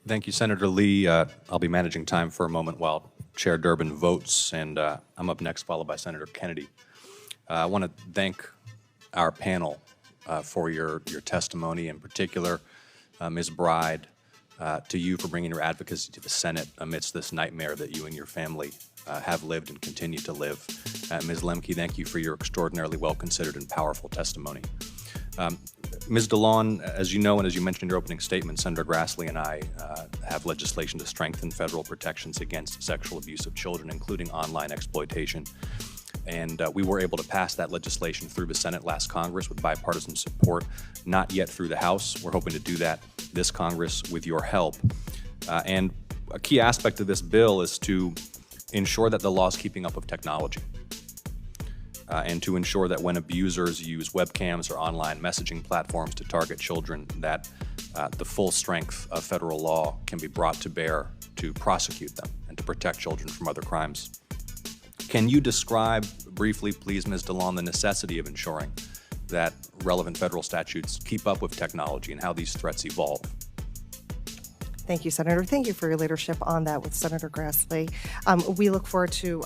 Thank you, Senator Lee. I'll be managing time for a moment while Chair Durbin votes, and I'm up next, followed by Senator Kennedy. I want to thank our panel for your testimony, in particular, Ms. Bride, to you for bringing your advocacy to the Senate amidst this nightmare that you and your family have lived and continue to live. Ms. Lemke, thank you for your extraordinarily well-considered and powerful testimony. Ms. DeLawn, as you know and as you mentioned in your opening statement, Senator Grassley and I have legislation to strengthen federal protections against sexual abuse of children, including online exploitation. And we were able to pass that legislation through the Senate last Congress with bipartisan support, not yet through the House. We're hoping to do that this Congress with your help. And a key aspect of this bill is to ensure that the law is keeping up with technology. And to ensure that when abusers use webcams or online messaging platforms to target children, that the full strength of federal law can be brought to bear to prosecute them and to protect children from other crimes. Can you describe briefly, please, Ms. DeLawn, the necessity of ensuring that relevant federal statutes keep up with technology and how these threats evolve? Thank you, Senator. Thank you for your leadership on that with Senator Grassley. We look forward to,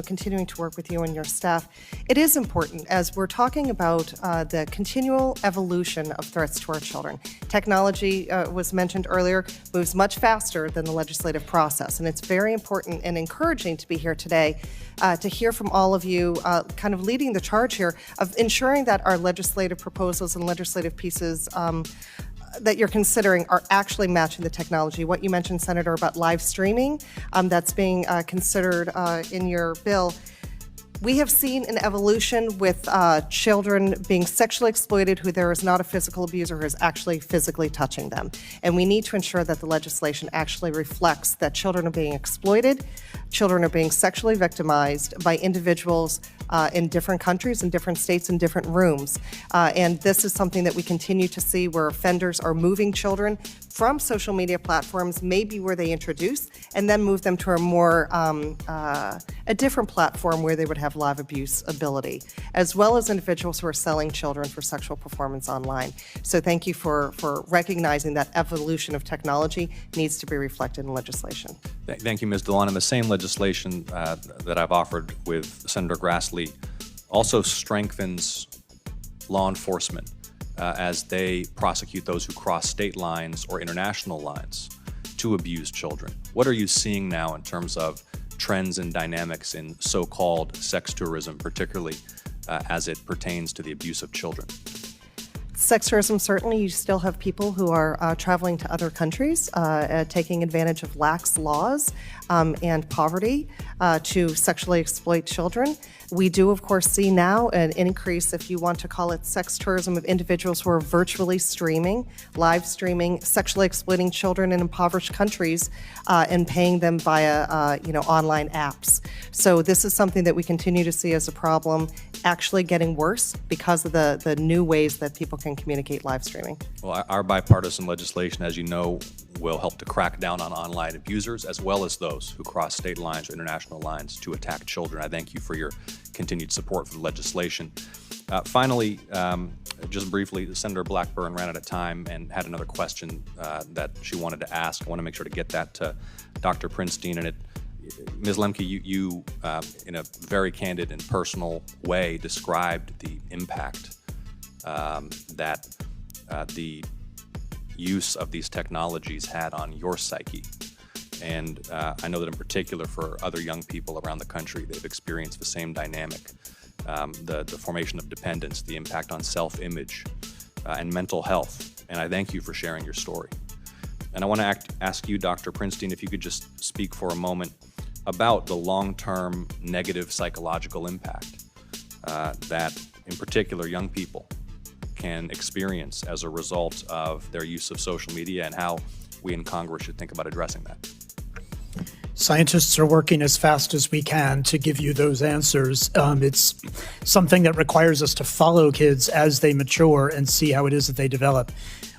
continuing to work with you and your staff. It is important as we're talking about the continual evolution of threats to our children. Technology was mentioned earlier, moves much faster than the legislative process, and it's very important and encouraging to be here today to hear from all of you kind of leading the charge here of ensuring that our legislative proposals and legislative pieces that you're considering are actually matching the technology. What you mentioned, Senator, about live streaming, that's being considered in your bill. We have seen an evolution with children being sexually exploited who there is not a physical abuser who is actually physically touching them. And we need to ensure that the legislation actually reflects that children are being exploited, children are being sexually victimized by individuals in different countries, in different states, in different rooms. And this is something that we continue to see where offenders are moving children from social media platforms, maybe where they introduce, and then move them to a more, a different platform where they would have live abuse ability, as well as individuals who are selling children for sexual performance online. So thank you for recognizing that evolution of technology needs to be reflected in legislation. Thank you, Ms. DeLawn. And the same legislation that I've offered with Senator Grassley also strengthens law enforcement as they prosecute those who cross state lines or international lines to abuse children. What are you seeing now in terms of trends and dynamics in so-called sex tourism, particularly as it pertains to the abuse of children? Sex tourism, certainly you still have people who are traveling to other countries, taking advantage of lax laws and poverty to sexually exploit children. We do, of course, see now an increase, if you want to call it sex tourism, of individuals who are virtually streaming, live streaming, sexually exploiting children in impoverished countries and paying them via, online apps. So this is something that we continue to see as a problem, actually getting worse because of the new ways that people can communicate live streaming. Well, our bipartisan legislation, as you know, will help to crack down on online abusers as well as those who cross state lines or international lines to attack children. I thank you for your continued support for the legislation. Finally, just briefly, Senator Blackburn ran out of time and had another question that she wanted to ask. I want to make sure to get that to Dr. Prinstein. And Ms. Lemke, you in a very candid and personal way described the impact that the use of these technologies had on your psyche. And I know that in particular for other young people around the country, they've experienced the same dynamic, the formation of dependence, the impact on self-image and mental health. And I thank you for sharing your story. And I want to ask you, Dr. Prinstein, if you could just speak for a moment about the long-term negative psychological impact that, in particular, young people can experience as a result of their use of social media and how we in Congress should think about addressing that. Scientists are working as fast as we can to give you those answers. It's something that requires us to follow kids as they mature and see how it is that they develop.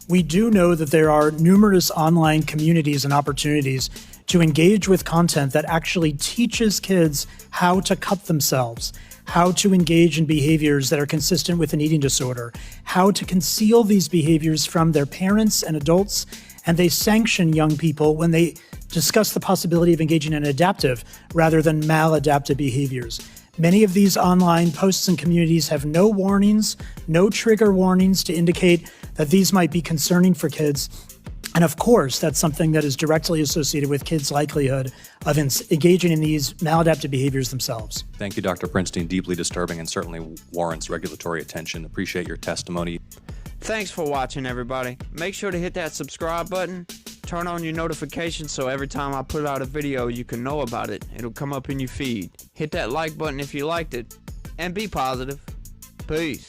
We do know that there are numerous online communities and opportunities to engage with content that actually teaches kids how to cut themselves, how to engage in behaviors that are consistent with an eating disorder, how to conceal these behaviors from their parents and adults, and they sanction young people when they discuss the possibility of engaging in adaptive rather than maladaptive behaviors. Many of these online posts and communities have no warnings, no trigger warnings to indicate that these might be concerning for kids. And of course, that's something that is directly associated with kids' likelihood of engaging in these maladaptive behaviors themselves. Thank you, Dr. Prinstein. Deeply disturbing and certainly warrants regulatory attention. Appreciate your testimony. Thanks for watching, everybody. Make sure to hit that subscribe button. Turn on your notifications so every time I put out a video, you can know about it. It'll come up in your feed. Hit that like button if you liked it. And be positive. Peace.